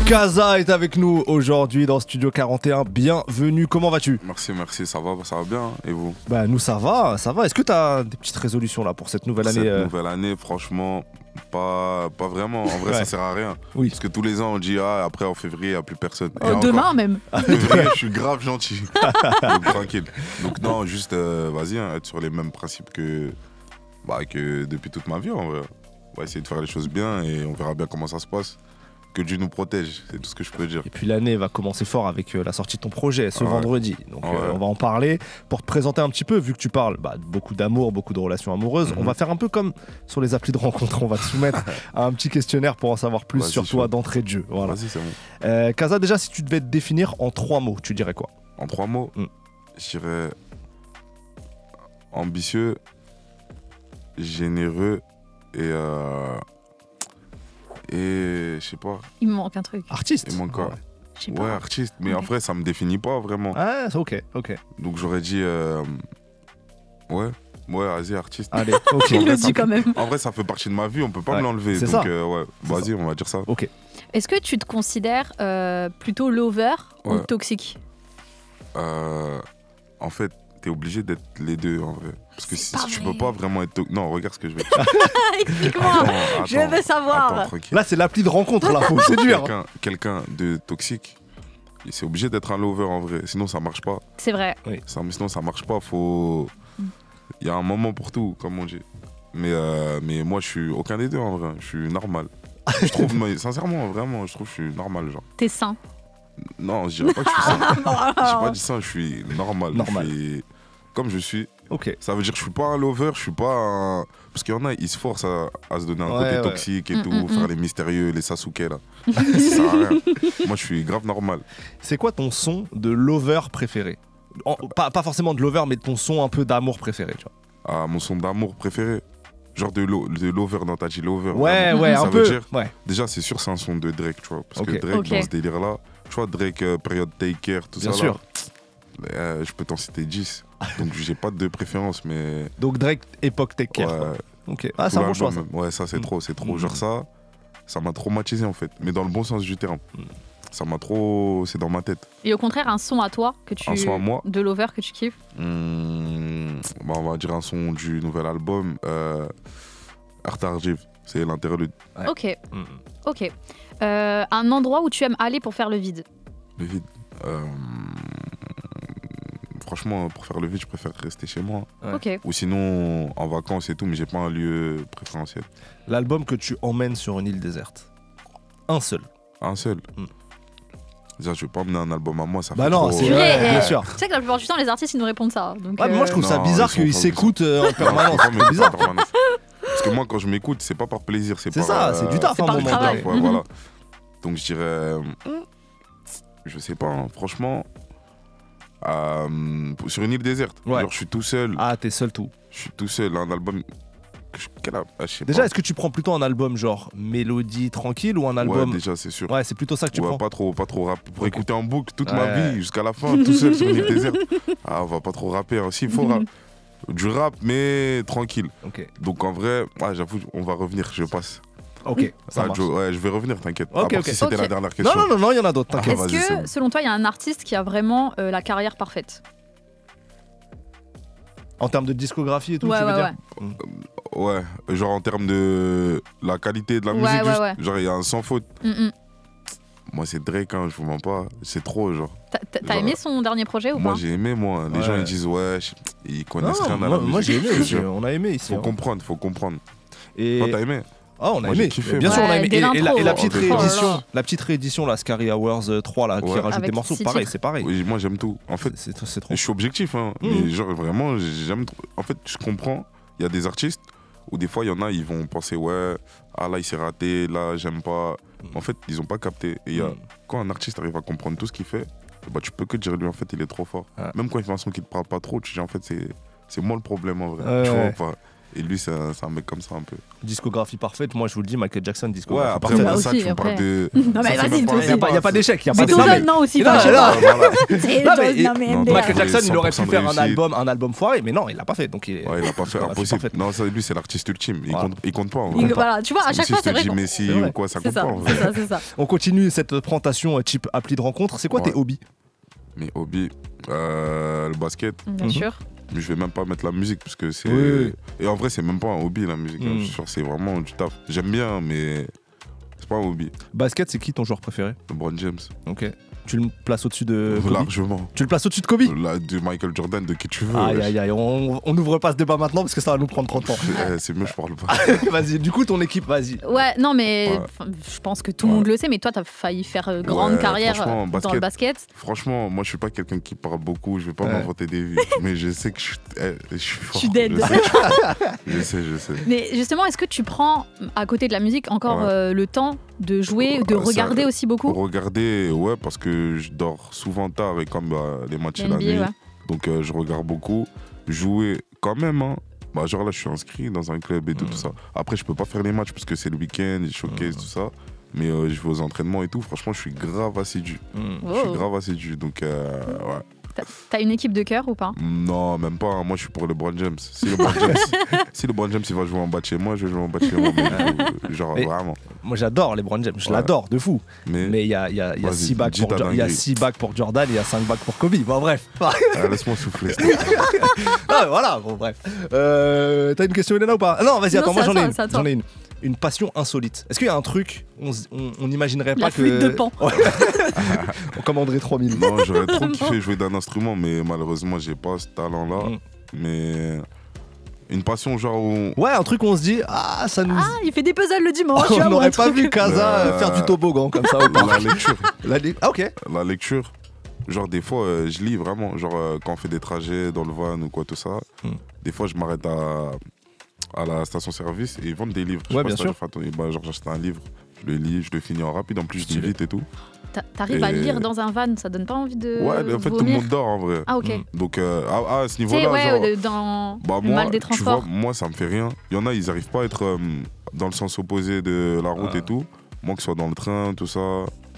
Kaza est avec nous aujourd'hui dans Studio 41. Bienvenue, comment vas-tu? Merci, ça va bien. Et vous? Bah nous ça va. Est-ce que tu as des petites résolutions là pour cette nouvelle année? Cette nouvelle année, franchement, pas vraiment. En vrai, ça sert à rien. Oui. Parce que tous les ans, on dit après en février, il n'y a plus personne. Demain même. En février, je suis grave gentil. Donc tranquille. Donc non, juste vas-y, être sur les mêmes principes que depuis toute ma vie en vrai. On va essayer de faire les choses bien et on verra bien comment ça se passe. Que Dieu nous protège, c'est tout ce que je peux dire. Et puis l'année va commencer fort avec la sortie de ton projet ce vendredi. Donc on va en parler. Pour te présenter un petit peu, vu que tu parles beaucoup d'amour, beaucoup de relations amoureuses, on va faire un peu comme sur les applis de rencontre. On va te soumettre à un petit questionnaire pour en savoir plus sur toi d'entrée de jeu. Voilà. Vas-y, c'est bon. Kaza, déjà, si tu devais te définir en 3 mots, tu dirais quoi? En 3 mots, je dirais ambitieux, généreux et je sais pas. Il me manque un truc. Artiste. Il manque quoi? Ouais, artiste. Mais en vrai, ça me définit pas vraiment. Ah, ok. Donc j'aurais dit ouais, vas-y, artiste. Allez, ok. Il le dit quand même. En vrai, ça fait partie de ma vie, on peut pas me l'enlever. C'est donc ça. vas-y, on va dire ça. Ok. Est-ce que tu te considères plutôt lover ou toxique? En fait, t'es obligé d'être les deux en vrai. Parce que si tu peux pas vraiment être non, regarde ce que je vais dire. Explique-moi. Je veux savoir. Attends, là, c'est l'appli de rencontre, là, faut séduire. Quelqu'un de toxique, c'est obligé d'être un lover en vrai, sinon ça marche pas. C'est vrai. Oui. Sinon ça marche pas, il y a un moment pour tout, comme on dit. Mais moi, je suis aucun des deux en vrai, je suis normal. Je trouve, sincèrement, vraiment, je trouve que je suis normal, genre. T'es sain? Non, je dirais pas que je suis sain. J'ai pas dit ça, je suis normal. Je suis comme je suis. Ok. Ça veut dire que je suis pas un lover, je suis pas un... Parce qu'il y en a, ils se forcent à se donner un côté toxique et tout, faire les mystérieux, les Sasuke là. Ça sert à rien. Moi, je suis grave normal. C'est quoi ton son de lover préféré? Pas forcément de lover, mais ton son un peu d'amour préféré, tu vois. Ah, mon son d'amour préféré? Genre de lover, non, t'as dit lover. Ouais, ça un veut peu. dire, ouais. Déjà, c'est sûr, c'est un son de Drake, tu vois. Parce que Drake, dans ce délire-là, tu vois, Drake, période Take Care, tout Bien ça sûr. là. Je peux t'en citer 10. Donc, j'ai pas de préférence, mais. Donc, Drake, époque Take Care. Ouais. Ok. Ah, c'est un bon choix, ça. Ouais, ça, c'est trop. Genre, ça m'a traumatisé, en fait. Mais dans le bon sens du terme. Ça m'a trop. C'est dans ma tête. Et au contraire, un son à toi que tu. Un son à moi. De lover que tu kiffes? On va dire un son du nouvel album. Artarjiv, c'est l'interlude. Ouais. Ok. Un endroit où tu aimes aller pour faire le vide? Le vide. Franchement, pour faire le vide, je préfère rester chez moi. Ouais. Ok. Ou sinon, en vacances et tout, mais j'ai pas un lieu préférentiel. L'album que tu emmènes sur une île déserte. Un seul. Un seul. Déjà, je vais pas emmener un album à moi, ça fait non, trop... c'est vrai, bien sûr. Tu sais que la plupart du temps, les artistes, ils nous répondent ça. Donc, mais moi, je trouve ça bizarre qu'ils s'écoutent en Non, permanence. je peux pas C'est bizarre. m'écouter en permanence. Parce que moi, quand je m'écoute, c'est pas par plaisir, c'est par... ça, c'est du taf, un moment donné. Ouais, voilà. Donc, je dirais... Je sais pas, hein, franchement... sur une île déserte. Ouais. Genre, je suis tout seul. Ah, t'es seul tout. Je suis tout seul, un album... je sais Déjà, pas. est-ce que tu prends plutôt un album genre mélodie tranquille ou un album... Ouais, déjà, c'est sûr. Ouais, c'est plutôt ça que tu prends. Pas trop rap. Pour écouter en boucle toute ma Ouais. vie, jusqu'à la fin, tout seul sur une île déserte. Ah, on va pas trop rapper. Hein. Si, il faut du rap, mais tranquille. Ok. Donc, en vrai, j'avoue, on va revenir, je passe. Ok, ça marche. Ouais, je vais revenir, t'inquiète. Ok, À part ok. si c'était Ok. la dernière question. Non, il y en a d'autres, t'inquiète. Est-ce vas-y, c'est que, bon. selon toi, il y a un artiste qui a vraiment la carrière parfaite? En termes de discographie et tout, Ouais, tu veux ouais, dire Ouais, genre en termes de la qualité de la musique, ouais, juste. ouais. Genre, il y a un sans faute. Mm-mm. Moi, c'est Drake, hein, je vous mens pas. C'est trop, genre. T'as aimé son dernier projet ou Moi, pas? j'ai aimé, moi. Les gens, ils disent, ouais, ils connaissent rien à la musique. moi j'ai aimé, Je te jure. on a aimé ici. Faut comprendre. Et... Toi, t'as aimé? Ah, on a Moi, aimé. j'ai kiffé, Bien moi. sûr, on a aimé. Dès Et l'intro, la petite oh là là. réédition, la Scary Hours 3 là, qui Ouais. rajoute Avec des morceaux, 6 pareil, titres. c'est pareil. Oui, moi, j'aime tout. En fait, C'est trop. je suis objectif, hein, mais genre, vraiment, j'aime trop. En fait, je comprends. Il y a des artistes où des fois, il y en a, ils vont penser, ouais, ah là, il s'est raté, là, j'aime pas. En fait, ils ont pas capté. Et quand un artiste arrive à comprendre tout ce qu'il fait, bah, tu peux que dire lui, en fait, il est trop fort. Ouais. Même quand il fait un son qui te parle pas trop, tu dis, en fait, c'est moi le problème, en vrai. Tu vois, pas. Et lui, c'est un mec comme ça un peu. Discographie parfaite, moi je vous le dis, Michael Jackson, Ouais, discographie après, parfaite. ça, tu me parles de. Non, mais ça, c'est vas-y, même toi pas- aussi. Il n'y a pas d'échec. C'est ton jeune, non, aussi. Non, enfin, là, je sais Voilà. pas. C'est Non, mais- Joyce, non, mais non, MDR. Michael Jackson, il aurait 100% pu faire réussi. un album foiré, mais non, il l'a pas fait. Donc Ouais, il a pas fait Discographie impossible. parfaite. Non, ça, lui, c'est l'artiste ultime. Voilà. Il compte pas. en Il- vrai. Voilà, tu vois, à Même chaque si fois, je te c'est vrai. dis qu'on- Messi C'est vrai. ou quoi, ça C'est compte ça, pas. en c'est vrai. ça, c'est ça. On continue cette présentation type appli de rencontre. C'est quoi tes Ouais. hobbies? Mes hobbies, le basket. Bien Mhm. sûr. Mais je vais même pas mettre la musique parce que c'est. Oui. Et en vrai, c'est même pas un hobby la musique. Mm. Je suis sûr, c'est vraiment du taf. J'aime bien, mais c'est pas un hobby. Basket, c'est qui ton joueur préféré? LeBron James. Ok. Tu le places au-dessus de Kobe? Largement. Tu le places au-dessus de Kobe? Là, de Michael Jordan, de qui tu veux. Aïe wesh. aïe aïe, on n'ouvre pas ce débat maintenant parce que ça va nous prendre trop de temps. C'est mieux, je parle pas. Vas-y, du coup ton équipe, vas-y. Ouais, non, mais Ouais. enfin, je pense que tout le monde le sait, mais toi, t'as failli faire grande Ouais, carrière franchement, dans le basket. Franchement, moi, je suis pas quelqu'un qui parle beaucoup. Je vais pas Ouais. m'inventer des vies. Mais je sais que je suis fort. suis dead. Je sais. Mais justement, est-ce que tu prends, à côté de la musique, encore Ouais. le temps de jouer, de Ça- regarder aussi beaucoup Regarder, ouais, parce que je dors souvent tard et comme les matchs la la NBA, nuit. ouais. Donc je regarde beaucoup. Jouer quand même, hein. Bah, genre là, je suis inscrit dans un club et tout ça. Après, je peux pas faire les matchs parce que c'est le week-end, les showcases, tout ça. Mais je vais aux entraînements et tout. Franchement, je suis grave assidu. Je Oh. suis grave assidu. Donc, ouais. T'as une équipe de cœur ou pas? Non, même pas. Moi, je suis pour LeBron James. Si LeBron James il va jouer en bas de chez moi, je vais jouer en bas de chez moi. Mais, genre, Mais- vraiment. Moi j'adore LeBron James, je Ouais. l'adore de fou. Mais il y a Vas-y, 6 bacs dis pour ta il y a dinguerie. 6 bacs pour Jordan et il y a 5 bacs pour Kobe. Bon bref. Laisse-moi souffler. Ah, voilà, bon bref. T'as une question Elena ou pas? Non, vas-y, Non, attends, moi c'est à j'en ai toi, une. c'est à toi. J'en ai une. Une passion insolite. Est-ce qu'il y a un truc, on n'imaginerait La pas que. flûte de Pan. Ouais. On commanderait 3000. Non, j'aurais trop kiffé jouer d'un instrument, mais malheureusement, j'ai pas ce talent-là. Mm. Mais une passion, genre où. Ouais, un truc où on se dit, ah, ça nous. Ah, il fait des puzzles le dimanche. tu on vois, ou un n'aurait pas truc. vu Kaza faire du toboggan comme ça au parc. La lecture. Ah, ok. La lecture. Genre, des fois, je lis vraiment. Genre, quand on fait des trajets dans le van ou quoi, tout ça. Mm. Des fois, je m'arrête à la station-service et ils vendent des livres. Je sais Ouais, pas bien si sûr. t'as déjà fait genre, j'achète un livre, je le lis, je le finis en rapide. En plus, je lis Stylé. vite et tout. T'arrives à Et- lire dans un van, ça donne pas envie de. Ouais, en fait, tout le vomir. monde dort en vrai. Ah, ok. Mm. Donc, à ce Tu sais, niveau-là, ouais, genre. dans Bah le moi, mal des tu vois, transports. moi ça me fait rien. Il y en a, ils arrivent pas à être dans le sens opposé de la route Ah. et tout. Moi, que ce soit dans le train, tout ça,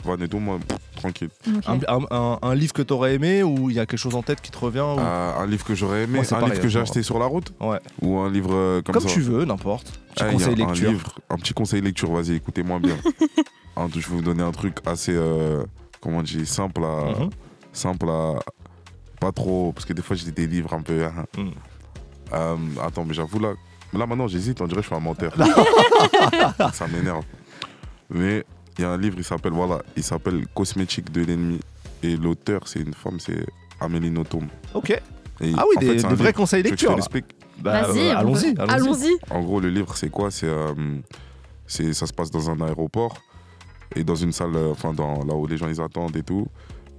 van et tout, moi, tranquille. Ok. Un livre que t'aurais aimé ou il y a quelque chose en tête qui te revient ou... Un livre que j'aurais aimé, Moi, c'est un pareil, livre que j'ai moi. acheté sur la route Ouais. ou un livre comme Comme ça. tu veux, n'importe. Petit Ah, il y a conseil un lecture. livre, un petit conseil lecture, vas-y, écoutez-moi bien. Je vais vous donner un truc assez, comment on dit, simple Mhm. simple à. Pas trop, parce que des fois j'ai des livres un peu. Mm. Attends, mais j'avoue là maintenant j'hésite, on dirait que je suis un menteur. Ça m'énerve. Mais il y a un livre, il s'appelle Cosmétique de l'ennemi. Et l'auteur, c'est une femme, c'est Amélie Nothomb. Ok. Et Ah oui, en fait, des c'est un vrais livre. conseils Tu veux que je lecture. te là. l'explique Bah, Vas-y, allons-y. allons-y. En gros, le livre, c'est quoi ça se passe dans un aéroport et dans une salle, là où les gens ils attendent et tout.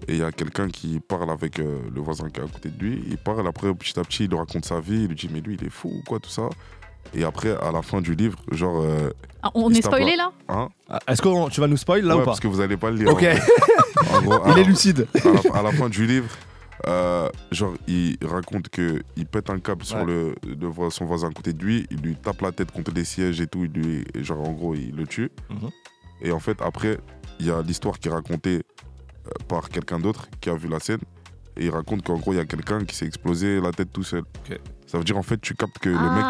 Et il y a quelqu'un qui parle avec le voisin qui est à côté de lui. Il parle, après, petit à petit, il lui raconte sa vie. Il lui dit, mais lui, il est fou ou quoi, tout ça. Et après, à la fin du livre, genre. Ah, on il est se tape spoilé là. là? Hein Ah, est-ce que tu vas nous spoil là Ouais, ou pas? parce que vous allez pas le lire. Ok. En gros, Il est lucide. à la fin du livre, genre, il raconte qu'il pète un câble sur son voisin à côté de lui, il lui tape la tête contre des sièges et tout, et genre, en gros, il le tue. Mhm. Et en fait, après, il y a l'histoire qui est racontée par quelqu'un d'autre qui a vu la scène, et il raconte qu'en gros, il y a quelqu'un qui s'est explosé la tête tout seul. Ok. Ça veut dire, en fait, tu captes que le mec,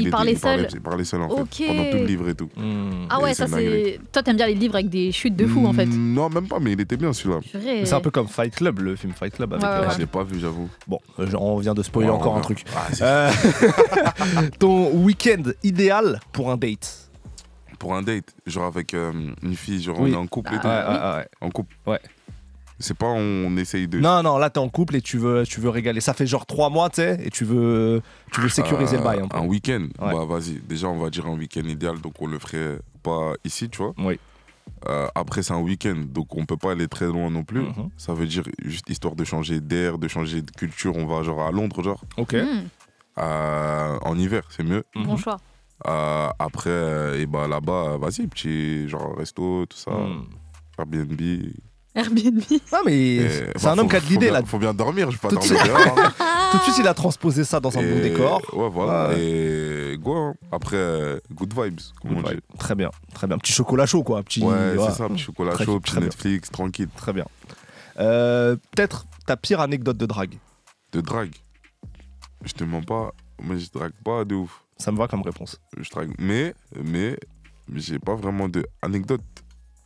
il parlait seul, en Ok. fait, pendant tout le livre et tout. Ah ouais, Et ça c'est une c'est. Toi, t'aimes bien les livres avec des chutes de fou en fait. Non, même pas, mais il était bien celui-là. Purée. C'est un peu comme Fight Club, le film Fight Club. Avec Ouais, ouais, Je l'ai pas vu, j'avoue. Bon, on vient de spoiler Ouais, encore on un verra. truc. Ah, si. Ton week-end idéal pour un date? Pour un date, genre avec une fille, genre Oui. on est en couple et tout. Ouais. En couple. Ouais. C'est pas on essaye de. Non, là t'es en couple et tu veux régaler. Ça fait genre 3 mois, tu sais, et tu veux sécuriser le bail un peu. Un week-end. Ouais. Bah vas-y. Déjà on va dire un week-end idéal, donc on le ferait pas ici, tu vois. Oui. Après c'est un week-end, donc on peut pas aller très loin non plus. Mhm. Ça veut dire juste histoire de changer d'air, de changer de culture. On va genre à Londres, genre Ok. en hiver, c'est mieux. Bon Mhm. choix. Après, et bah là-bas, vas-y, petit genre resto, tout ça, Mhm. Airbnb. Airbnb. Ah mais Et, c'est un homme qui a de l'idée là. Faut bien dormir, je vais pas Tout de dormir dehors. hein. Tout tout de suite, il a transposé ça dans un bon décor. Ouais, voilà. Et go, hein. Après, good vibes. Good vibe. Très bien, très bien. Petit chocolat chaud, quoi. Ouais, c'est ça, petit chocolat chaud, petit Netflix, tranquille. Très bien. Peut-être ta pire anecdote de drague. De drague? Je te mens pas, mais je drague pas de ouf. Ça me va comme réponse. Je drague, mais j'ai pas vraiment d'anecdote.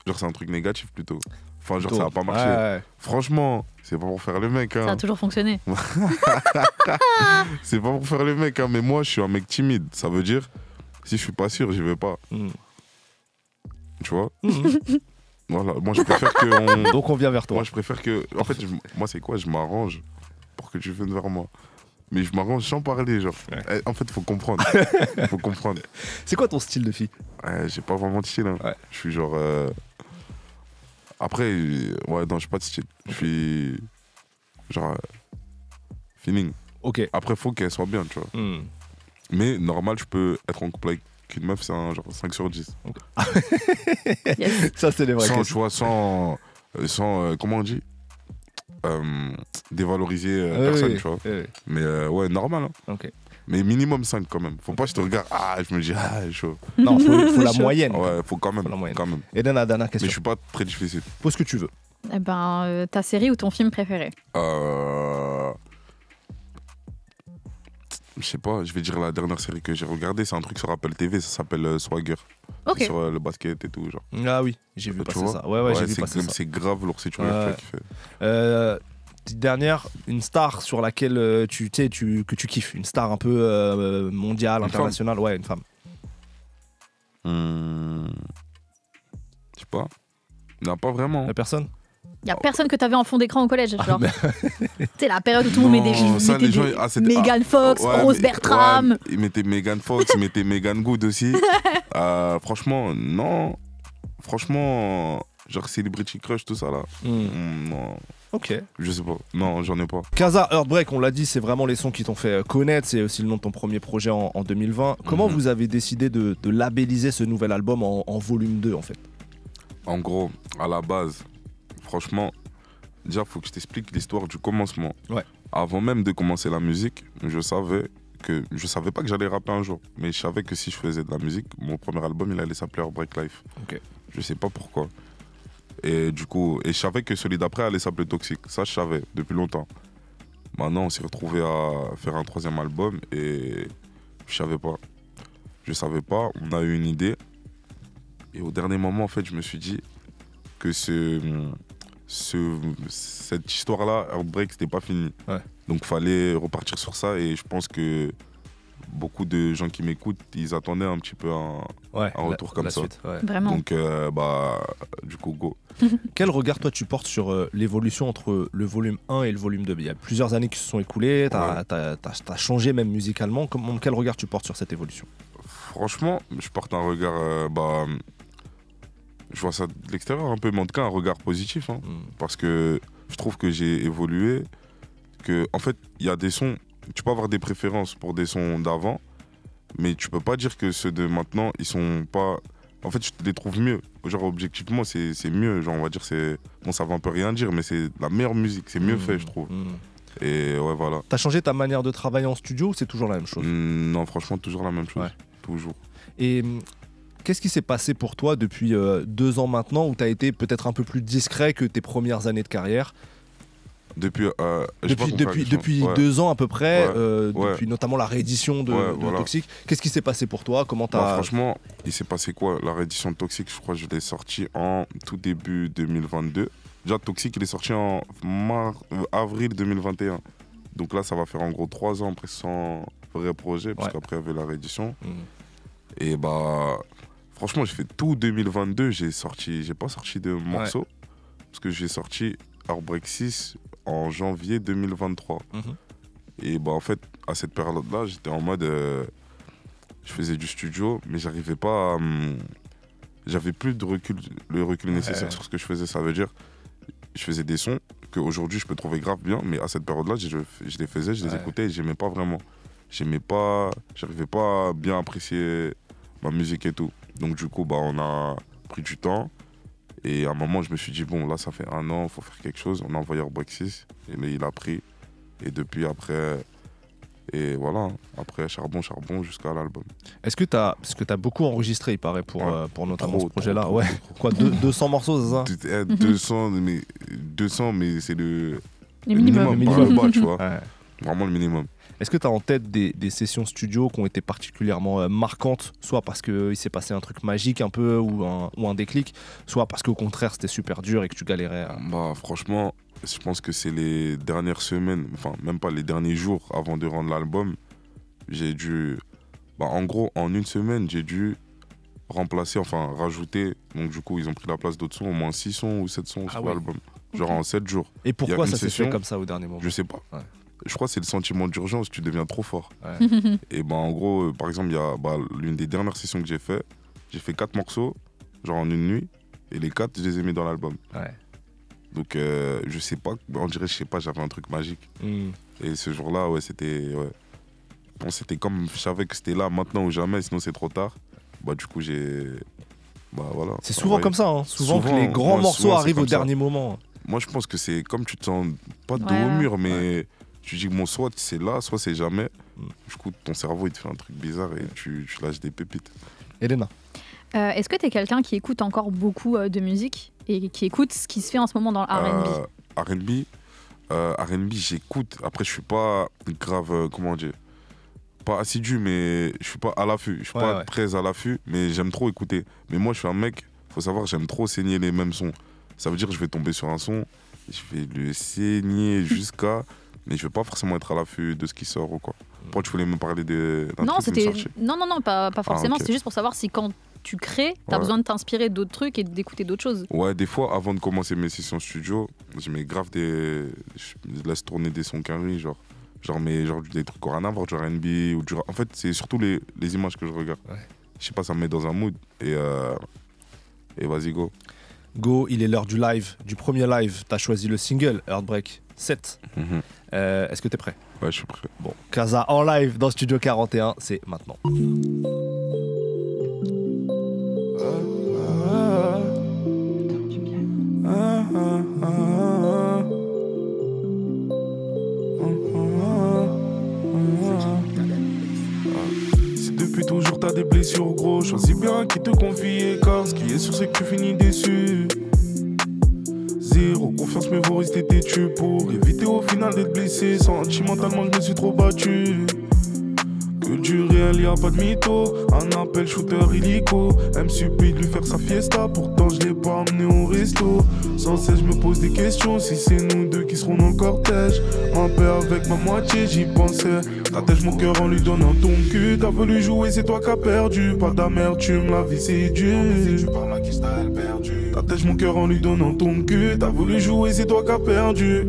Genre, c'est un truc négatif plutôt. Enfin, genre, ça a pas marché. Ouais. Franchement, c'est pas pour faire le mec. Hein. Ça a toujours fonctionné. C'est pas pour faire le mec, hein, mais moi, je suis un mec timide. Ça veut dire, si je suis pas sûr, j'y vais pas. Tu vois Voilà, moi, je préfère que. Donc, on vient vers toi. Moi, je préfère que. En fait, moi, c'est quoi? Je m'arrange pour que tu viennes vers moi. Mais je m'arrange sans parler, genre. Ouais. En fait, faut comprendre. Faut comprendre. C'est quoi ton style de fille? J'ai pas vraiment de style. Hein. Ouais. Je suis genre. Après, ouais, non, j'ai pas de style. Je suis. Genre. Feeling. Ok. Après, faut qu'elle soit bien, tu vois. Mais normal, je peux être en couple avec une meuf, c'est un genre 5 sur 10. Okay. Yes. Ça, c'est les vrais questions. Tu vois, sans comment on dit dévaloriser personne, tu vois. Mais ouais, normal. Hein. Ok. Mais minimum 5 quand même. Faut pas que je te regarde, je me dis, chaud. Non, faut la moyenne. Ouais, faut quand même. Et la dernière question. Mais je suis pas très difficile. Pose ce que tu veux. Eh ben, ta série ou ton film préféré? Je sais pas, je vais dire la dernière série que j'ai regardée, c'est un truc sur Apple TV, ça s'appelle Swagger. Okay. Sur le basket et tout, genre. Ah oui, j'ai vu passer ça. Ouais, j'ai vu passer ça. C'est grave lourd si tu regardes ça. Petite dernière, une star sur laquelle que tu kiffes, une star un peu mondiale, internationale, ouais, une femme. Je sais pas. Non, pas vraiment. Y'a personne? Y'a personne que t'avais en fond d'écran au collège, genre. C'est la période où tout le monde met des Megan Fox, Rose Bertram. Ils mettaient Megan Fox, ils mettaient Megan Good aussi. Franchement, non. Franchement, genre Celebrity Crush, tout ça là. Non. Ok. Je sais pas. Non, j'en ai pas. Casa Heartbreak, on l'a dit, c'est vraiment les sons qui t'ont fait connaître. C'est aussi le nom de ton premier projet en 2020. Comment vous avez décidé de labelliser ce nouvel album en volume 2 en fait? En gros, à la base, franchement, déjà, il faut que je t'explique l'histoire du commencement. Ouais. Avant même de commencer la musique, je savais pas que j'allais rapper un jour. Mais je savais que si je faisais de la musique, mon premier album, il allait s'appeler Heartbreak Life. Okay. Je sais pas pourquoi. Et du coup, je savais que celui d'après allait s'appeler Toxique. Ça, je savais depuis longtemps. Maintenant, on s'est retrouvé à faire un troisième album et je savais pas. On a eu une idée. Et au dernier moment, en fait, je me suis dit que cette histoire-là, Heartbreak, c'était pas fini. Ouais. Donc, il fallait repartir sur ça. Et je pense que beaucoup de gens qui m'écoutent, ils attendaient un petit peu un retour comme ça. Suite, ouais. Vraiment. Donc, du coup, go. Quel regard, toi, tu portes sur l'évolution entre le volume 1 et le volume 2? Il y a plusieurs années qui se sont écoulées, t'as changé même musicalement. Quel regard tu portes sur cette évolution? Franchement, je porte un regard... je vois ça de l'extérieur un peu, mais en tout cas un regard positif. Hein, parce que je trouve que j'ai évolué. En fait, il y a des sons... Tu peux avoir des préférences pour des sons d'avant, mais tu peux pas dire que ceux de maintenant, ils sont pas... En fait, je les trouve mieux. Genre, objectivement, c'est mieux. Genre, on va dire, bon, ça va un peu rien dire, mais c'est la meilleure musique. C'est mieux fait, je trouve. Et ouais, voilà. T'as changé ta manière de travailler en studio ou c'est toujours la même chose? Non, franchement, toujours la même chose. Ouais. Toujours. Et qu'est-ce qui s'est passé pour toi depuis 2 ans maintenant où t'as été peut-être un peu plus discret que tes premières années de carrière? Depuis 2 ans à peu près, depuis notamment la réédition de Toxique. Qu'est-ce qui s'est passé pour toi? Comment t'as... Franchement, il s'est passé quoi? La réédition de Toxique, je crois que je l'ai sorti en tout début 2022. Déjà, Toxique, il est sorti en avril 2021. Donc là, ça va faire en gros 3 ans après son vrai projet, parce qu'après, il y avait la réédition. Et franchement, j'ai fait tout 2022. J'ai pas sorti de morceaux, parce que j'ai sorti Heartbreak 6 en janvier 2023. Et en fait, à cette période-là, j'étais en mode... je faisais du studio, mais j'arrivais pas à... j'avais plus de recul, le recul nécessaire sur ce que je faisais. Ça veut dire, je faisais des sons qu'aujourd'hui, je peux trouver grave bien, mais à cette période-là, je les faisais, je les écoutais et j'aimais pas vraiment. J'arrivais pas à bien apprécier ma musique et tout. Donc du coup, on a pris du temps. Et à un moment, je me suis dit, bon, là, ça fait 1 an, il faut faire quelque chose. On a envoyé Heartbreak 6, et il a pris. Et depuis, après, Et voilà, après charbon jusqu'à l'album. Est-ce que parce que t'as beaucoup enregistré, il paraît, pour notamment ce projet-là. Ouais. Quoi, 200 morceaux, c'est ça? 200, mais c'est le minimum. Par le bas, tu vois. Ouais. Vraiment le minimum. Est-ce que tu as en tête des sessions studio qui ont été particulièrement marquantes, soit parce qu'il s'est passé un truc magique un peu ou un déclic, soit parce qu'au contraire c'était super dur et que tu galérais Bah franchement, je pense que c'est les dernières semaines, enfin même pas les derniers jours avant de rendre l'album, j'ai dû... en gros, en une semaine, j'ai dû rajouter, donc du coup ils ont pris la place d'autres sons, au moins 6 sons ou 7 sons sur l'album, genre en 7 jours. Et pourquoi ça s'est fait comme ça au dernier moment? Je sais pas. Ouais. Je crois que c'est le sentiment d'urgence, tu deviens trop fort. Ouais. Et en gros, par exemple, il y a l'une des dernières sessions que j'ai fait 4 morceaux, genre en une nuit, et les 4, je les ai mis dans l'album. Ouais. Donc, je sais pas, on dirait, j'avais un truc magique. Et ce jour-là, c'était... Ouais. Bon, c'était comme, je savais que c'était là, maintenant ou jamais, sinon c'est trop tard. Du coup, voilà. C'est souvent comme ça, hein. Souvent que les grands morceaux arrivent au dernier moment. Moi, je pense que c'est comme tu te sens pas dos au mur, mais tu dis que soit c'est là, soit c'est jamais. Du coup, ton cerveau, il te fait un truc bizarre et tu lâches des pépites. Elena, est-ce que tu es quelqu'un qui écoute encore beaucoup de musique et qui écoute ce qui se fait en ce moment dans le R&B, j'écoute. Après, je suis pas grave, comment dire, pas assidu, mais je suis pas à l'affût. Je suis pas très à l'affût, mais j'aime trop écouter. Mais moi, je suis un mec, faut savoir, j'aime trop saigner les mêmes sons. Ça veut dire que je vais tomber sur un son, je vais le saigner jusqu'à... Mais je vais pas forcément être à l'affût de ce qui sort ou quoi. Pourquoi tu voulais me parler d'un truc Non, pas forcément. Okay. C'est juste pour savoir si quand tu crées, t'as besoin de t'inspirer d'autres trucs et d'écouter d'autres choses. Ouais, des fois, avant de commencer mes sessions studio, je mets grave je laisse tourner des sons carrés, genre des trucs au rien à voir, du R&B ou du... En fait, c'est surtout les images que je regarde. Ouais. Je sais pas, ça me met dans un mood. Et vas-y, go. Go, il est l'heure du live, du premier live. T'as choisi le single Heartbreak 7. Est-ce que t'es prêt? Ouais, je suis prêt. Bon, Casa en live dans Studio 41, c'est maintenant. Si depuis toujours t'as des blessures gros, choisis bien qui te confier, car ce qui est sûr c'est que tu finis déçu. Zéro confiance, mais vaut rester têtu pour éviter au final d'être blessé. Sentimentalement, je me suis trop battu. Que du réel, y'a pas de mytho. Un appel shooter illico. Elle me supplie de lui faire sa fiesta. Pourtant, je l'ai pas amené au resto. Sans cesse, je me pose des questions. Si c'est nous deux qui serons dans le cortège. Ma paix avec ma moitié, j'y pensais. T'attèches mon cœur en lui donnant ton cul. T'as voulu jouer, c'est toi qui as perdu. Pas d'amertume, la vie c'est dur. T'attèches mon cœur en lui donnant ton cul. T'as voulu jouer, c'est toi qui as perdu.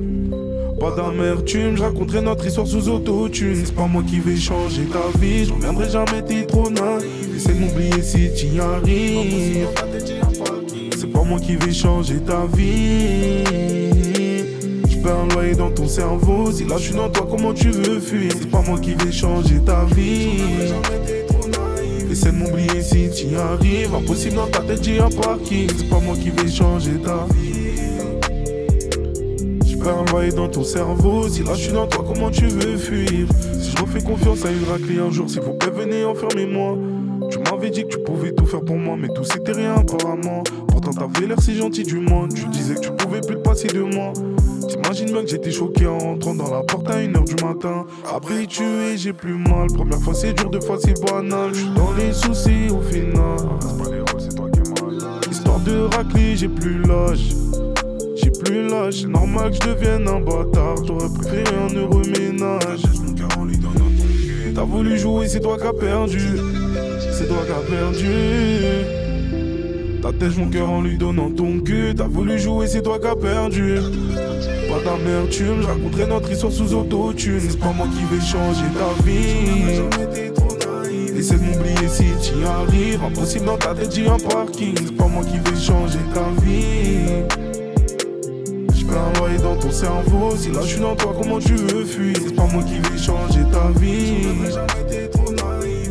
Pas d'amertume, je raconterai notre histoire sous autotune. C'est pas moi qui vais changer ta vie. Je reviendrai jamais, t'es trop naïf. Essaie de m'oublier si t'y arrives. C'est pas moi qui vais changer ta vie. Je perds un loyer dans ton cerveau. Si là je suis dans toi, comment tu veux fuir? C'est pas moi qui vais changer ta vie. Essaie de m'oublier si t'y arrives. Impossible dans ta tête, j'ai un parking. C'est pas moi qui vais changer ta vie. J'perds un loyer dans ton cerveau. Si là je suis dans toi, comment tu veux fuir? Si je refais confiance à une raclée un jour, s'il vous plaît venez enfermez-moi. Tu m'avais dit que tu pouvais tout faire pour moi, mais tout c'était rien apparemment. Pourtant t'avais l'air si gentil du monde. Tu disais que tu pouvais plus te passer de moi. T'imagines bien que j'étais choqué en rentrant dans la porte à 1h du matin. Habitué, j'ai plus mal. Première fois c'est dur, deux fois c'est banal. J'suis dans les soucis au final. C'est pas les rôles, c'est toi qui es mal. Histoire de racler, j'ai plus l'âge. J'ai plus l'âge, c'est normal que je devienne un bâtard. J'aurais préféré un heureux ménage. T'as voulu jouer, c'est toi qui as perdu. C'est toi qui as perdu. T'attèches mon cœur en lui donnant ton cul. T'as voulu jouer, c'est toi qui as perdu. Pas d'amertume, je raconterai notre histoire sous autotune. C'est pas moi qui vais changer ta vie. Essaie de m'oublier si t'y arrives. Impossible dans ta tête, j'ai un parking. C'est pas moi qui vais changer ta vie. J'perds un loyer dans ton cerveau. Si là je suis dans toi, comment tu veux fuir? C'est pas moi qui vais changer ta vie.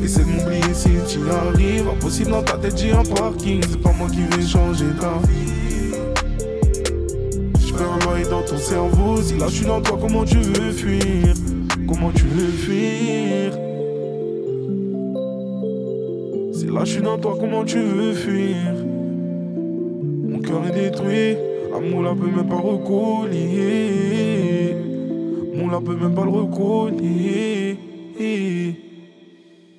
Essaie de m'oublier si t'y arrives. Impossible dans ta tête, j'ai un parking. C'est pas moi qui vais changer ta vie. J'perds un loyer dans ton cerveau. Si là je suis dans toi, comment tu veux fuir? comment tu veux fuir? Si là je suis dans toi, comment tu veux fuir? Mon cœur est détruit, amour là peut même pas recoller. Mon là peut même pas le recoller.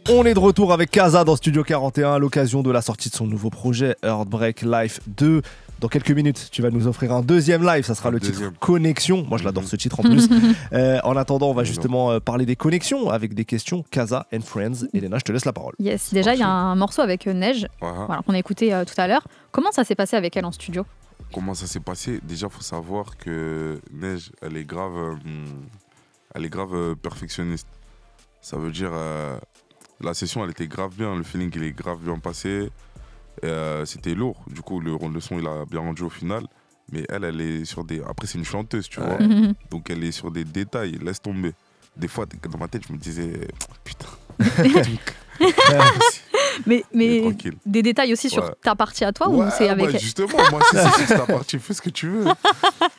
On est de retour avec Kaza dans Studio 41 à l'occasion de la sortie de son nouveau projet Heartbreak Life 2. Dans quelques minutes, tu vas nous offrir un deuxième live, ça sera le titre Connexion. Moi, je l'adore ce titre en plus. En attendant, on va justement parler des connexions avec des questions Kaza and Friends. Elena, je te laisse la parole. Yes, déjà, il y a un morceau avec Neige, voilà, qu'on a écouté tout à l'heure. Comment ça s'est passé avec elle en studio? Comment ça s'est passé? Déjà, il faut savoir que Neige, elle est grave perfectionniste. Ça veut dire, la session, elle était grave bien, le feeling, il est grave bien passé. C'était lourd, du coup le son il a bien rendu au final, mais elle est sur des... Après c'est une chanteuse, tu vois, donc elle est sur des détails, laisse tomber. Des fois dans ma tête je me disais putain. mais des détails aussi sur ta partie à toi ou c'est avec elle? Justement, moi c'est ta partie, fais ce que tu veux.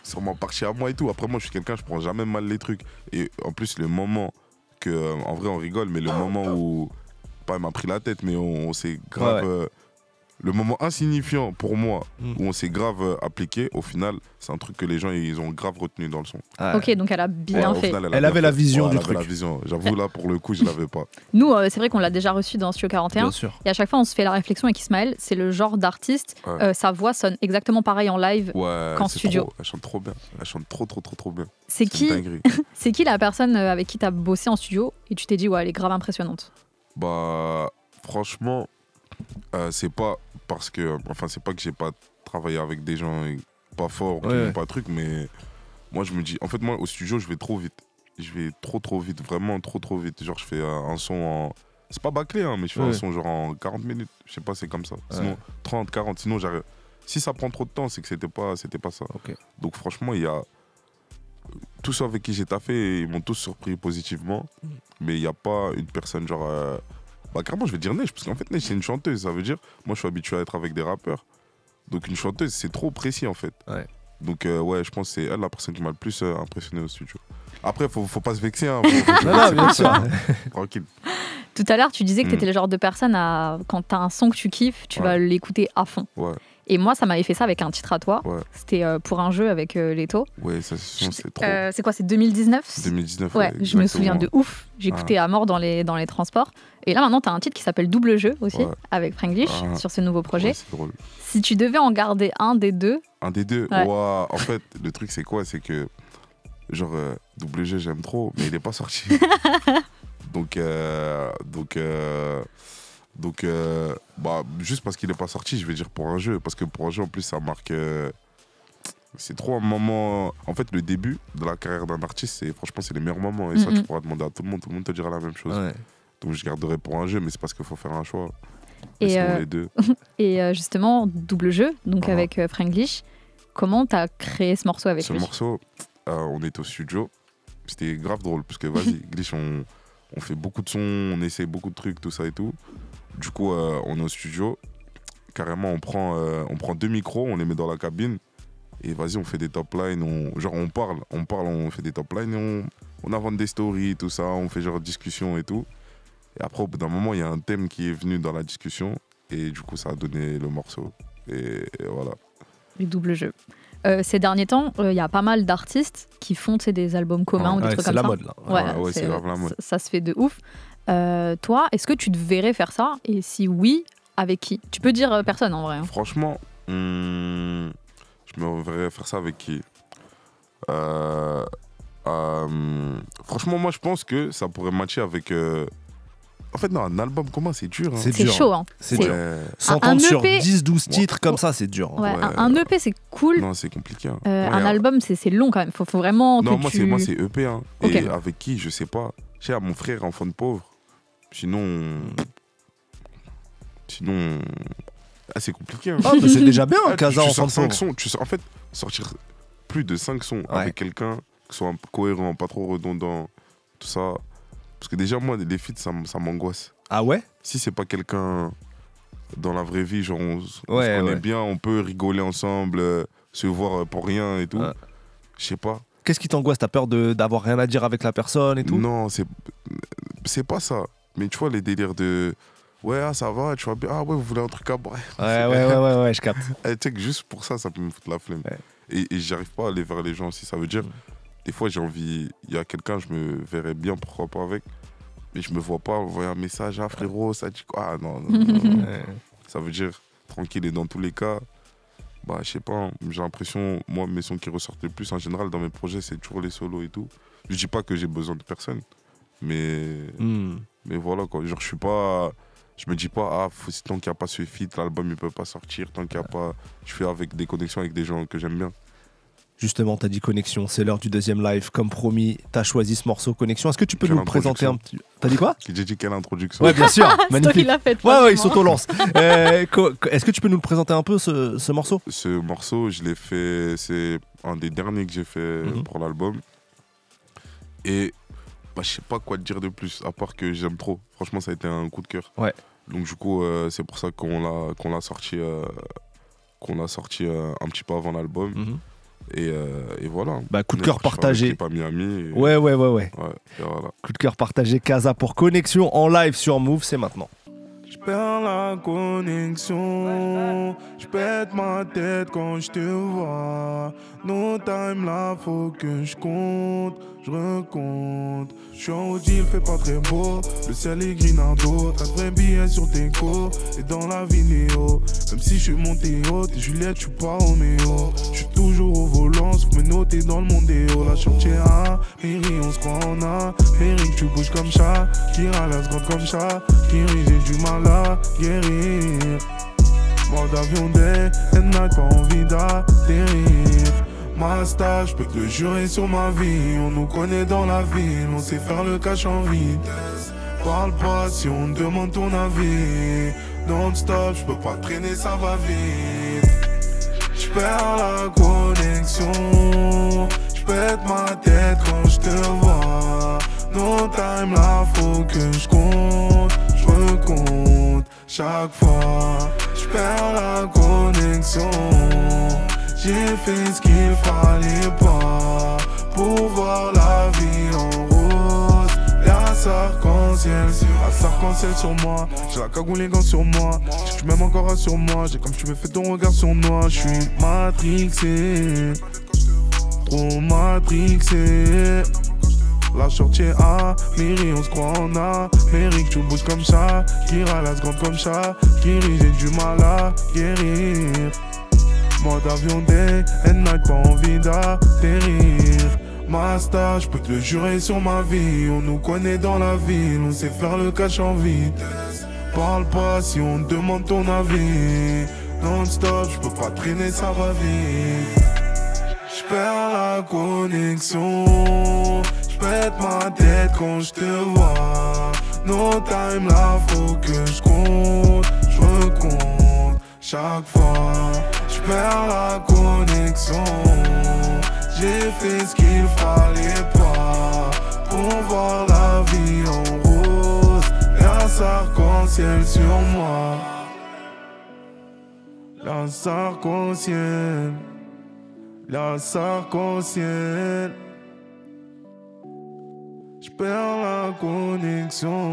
Sur ma partie à moi et tout. Après moi je suis quelqu'un, je prends jamais mal les trucs. Et en plus le moment que, en vrai on rigole, mais le moment où, pas elle m'a pris la tête, mais on s'est grave... le moment insignifiant pour moi, où on s'est grave appliqué, au final, c'est un truc que les gens ils ont grave retenu dans le son. Ok, donc elle a bien fait. Final, elle avait la vision du truc. J'avoue, là, pour le coup, je l'avais pas. Nous, c'est vrai qu'on l'a déjà reçu dans Studio 41. Bien sûr. Et à chaque fois, on se fait la réflexion avec Ismaël. C'est le genre d'artiste, sa voix sonne exactement pareil en live qu'en studio. Elle chante trop bien. Elle chante trop bien. C'est qui la personne avec qui tu as bossé en studio et tu t'es dit, ouais, elle est grave impressionnante? Bah, franchement, c'est pas parce que, enfin, c'est pas que j'ai pas travaillé avec des gens pas forts, pas truc, mais moi je me dis, en fait, moi au studio je vais trop vite. Je vais trop vite, vraiment trop vite. Genre, je fais un son en. C'est pas bâclé, hein, mais je fais un son genre en 40 minutes. Je sais pas, c'est comme ça. Sinon, 30, 40, sinon j'arrive. Si ça prend trop de temps, c'est que c'était pas ça. Okay. Donc, franchement, il y a. Tous ceux avec qui j'ai taffé, ils m'ont tous surpris positivement. Mais il n'y a pas une personne genre. Bah carrément je vais dire Neige, parce qu'en fait Neige c'est une chanteuse, ça veut dire, moi je suis habitué à être avec des rappeurs, donc une chanteuse c'est trop précis en fait. Donc je pense que c'est elle la personne qui m'a le plus impressionné au studio. Après faut pas se vexer, hein, non, bien sûr. Tranquille. Tout à l'heure tu disais que tu étais le genre de personne quand tu as un son que tu kiffes, tu vas l'écouter à fond. Et moi, ça m'avait fait ça avec un titre à toi. C'était pour un jeu avec Leto. Ouais, ça c'est trop. C'est quoi, c'est 2019 2019, ouais. Je me souviens de ouf. J'écoutais à mort dans les transports. Et là, maintenant, tu as un titre qui s'appelle Double Jeu aussi, avec Franglish, sur ce nouveau projet. Ouais, c'est drôle. Si tu devais en garder un des deux. En fait, le truc, c'est quoi? C'est que, genre, Double Jeu, j'aime trop, mais il n'est pas sorti. Donc, bah, juste parce qu'il n'est pas sorti, je vais dire pour un jeu. Parce que pour un jeu, en plus, ça marque. C'est trop un moment. En fait, le début de la carrière d'un artiste, franchement, c'est les meilleurs moments. Et ça, tu pourras demander à tout le monde te dira la même chose. Donc, je garderai pour un jeu, mais c'est parce qu'il faut faire un choix. Et les deux. Et justement, Double Jeu, donc avec Franglish, comment tu as créé ce morceau avec lui? Ce morceau, on est au studio. C'était grave drôle, parce que vas-y, Glitch, on fait beaucoup de sons, on essaie beaucoup de trucs, tout ça et tout. Du coup, on est au studio. Carrément, on prend 2 micros, on les met dans la cabine. Et vas-y, on fait des top lines. On parle, on fait des top lines. Et on invente des stories, tout ça. On fait genre discussion et tout. Et après, au bout d'un moment, il y a un thème qui est venu dans la discussion. Et du coup, ça a donné le morceau. Et voilà. Le Double Jeu. Ces derniers temps, il y a pas mal d'artistes qui font des albums communs ou des trucs comme ça. C'est la mode, là. C'est grave la mode. Ça se fait de ouf. Toi, est-ce que tu te verrais faire ça? Et si oui, avec qui? Tu peux dire personne en vrai. Hein. Franchement, je me verrais faire ça avec qui? Franchement, moi je pense que ça pourrait matcher avec. En fait, non, un album commun, c'est dur. Hein. C'est chaud. Hein. C'est dur. S'entendre sur 10-12 titres comme ça, c'est dur. Ouais, un EP, c'est cool. Non, c'est compliqué. Hein. Un album, c'est long quand même. Faut vraiment. Non, moi, c'est EP. Hein. Okay. Et avec qui, je sais pas. Je sais, à mon frère, enfant de pauvre. Sinon. C'est compliqué. Hein. Oh, mais c'est déjà bien, Kaza, enfant de pauvre. Sons, en fait, sortir plus de 5 sons avec quelqu'un qui soit cohérent, pas trop redondant, tout ça. Parce que déjà, moi, les feats, ça m'angoisse. Ah ouais? Si c'est pas quelqu'un dans la vraie vie, genre on se connaît bien, on peut rigoler ensemble, se voir pour rien et tout. Je sais pas. Qu'est-ce qui t'angoisse? T'as peur d'avoir rien à dire avec la personne et tout? Non, c'est pas ça. Mais tu vois, les délires de... Ouais, ça va, tu vois bien. Ah ouais, vous voulez un truc à boire? Ouais, je capte. Tu sais que juste pour ça peut me foutre la flemme. Ouais. Et j'arrive pas à aller vers les gens aussi. Ça veut dire, des fois, j'ai envie... Il y a quelqu'un, je me verrais bien, pourquoi pas avec. Mais je me vois pas envoyer un message, ah frérot, ça dit quoi? Ah non. Ça veut dire, tranquille. Et dans tous les cas, bah, je sais pas, j'ai l'impression, moi, mes sons qui ressortent le plus en général dans mes projets, c'est toujours les solos et tout. Je dis pas que j'ai besoin de personne, mais voilà quoi. Genre, je me dis pas, tant qu'il n'y a pas ce feat, l'album il peut pas sortir, tant qu'il n'y a pas. Je fais avec des connexions avec des gens que j'aime bien. Justement, t'as dit Connexion, c'est l'heure du deuxième live. Comme promis, t'as choisi ce morceau Connexion. Est-ce que tu peux nous le présenter un petit... T'as dit quoi? J'ai dit quelle introduction? Ouais, bien sûr. C'est toi qui l'as fait. Ouais, il s'auto-lance. Est-ce que tu peux nous le présenter un peu, ce morceau? Ce morceau, je l'ai fait, c'est un des derniers que j'ai fait pour l'album. Et bah, je sais pas quoi te dire de plus, à part que j'aime trop. Franchement, ça a été un coup de cœur. Ouais. Donc du coup, c'est pour ça qu'on l'a sorti, un petit peu avant l'album. Et voilà. Bah, coup de cœur partagé. Pas Miami. Ouais. Et voilà. Coup de cœur partagé, Kaza pour Connexion en live sur Move, c'est maintenant. J'perds la connexion, j'pète ma tête quand je te vois. No time là, faut que je compte, je recompte. J'suis en haut, il fait pas très beau, le ciel est grinardo. T'as de vrais billets sur tes cours et dans la vidéo. Même si j'suis monté haut, t'es Juliette, j'suis pas Roméo. J'suis toujours au volant, sauf me noter dans le mondéo. La chantier A, Mairie, on se croit en A. Mairie, tu bouges comme chat, qui ralasse grande comme chat. Qui j'ai du mal à guérir. Mort d'avion day and night, pas envie d'atterrir. Ma star, j'peux te le jurer sur ma vie. On nous connaît dans la ville, on sait faire le cash en vitesse. Parle pas si on demande ton avis. Non-stop, j'peux pas traîner, ça va vite. J'perds la connexion, j'pète ma tête quand j'te vois. No time là, faut que j'compte, j'recompte chaque fois. J'perds la connexion, j'ai fait ce qu'il fallait pas pour voir la vie en rose. Y'a arc-en-ciel sur moi, j'ai la cagoule les gants sur moi. Tu m'aimes encore sur moi, j'ai comme tu me fais ton regard sur moi. J'suis matrixé, trop matrixé. La sortie A, Mairie, on se croit en A. Mairie, tu bouges comme ça, qui ralasse grande comme chat. Qui rit, j'ai du mal à guérir. Mode avion day and night, pas envie d'atterrir. Ma star, j'peux te le jurer sur ma vie. On nous connaît dans la ville, on sait faire le cash en vitesse. Parle pas si on demande ton avis. Non-stop, j'peux pas traîner, ça va vite. J'perds la connexion, j'pète ma tête quand j'te vois. No time là, faut que j'compte, j'recompte chaque fois. J'perds la connexion, j'ai fait ce qu'il fallait pas pour voir la vie en rose. Y'a arc-en-ciel sur moi, la arc-en-ciel. La arc-en-ciel, j'perds la connexion.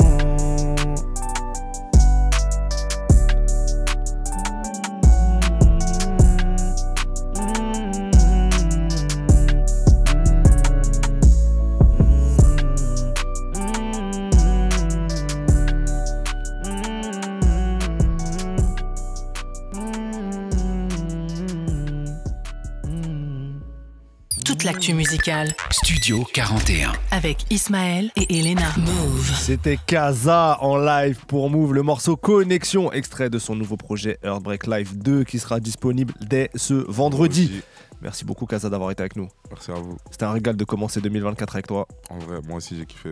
Toute l'actu musicale. Studio 41. Avec Ismaël et Elena. Move. C'était Kaza en live pour Move, le morceau Connexion, extrait de son nouveau projet Heartbreak Live 2 qui sera disponible dès ce vendredi. Merci beaucoup Kaza d'avoir été avec nous. Merci à vous. C'était un régal de commencer 2024 avec toi. En vrai, moi aussi j'ai kiffé.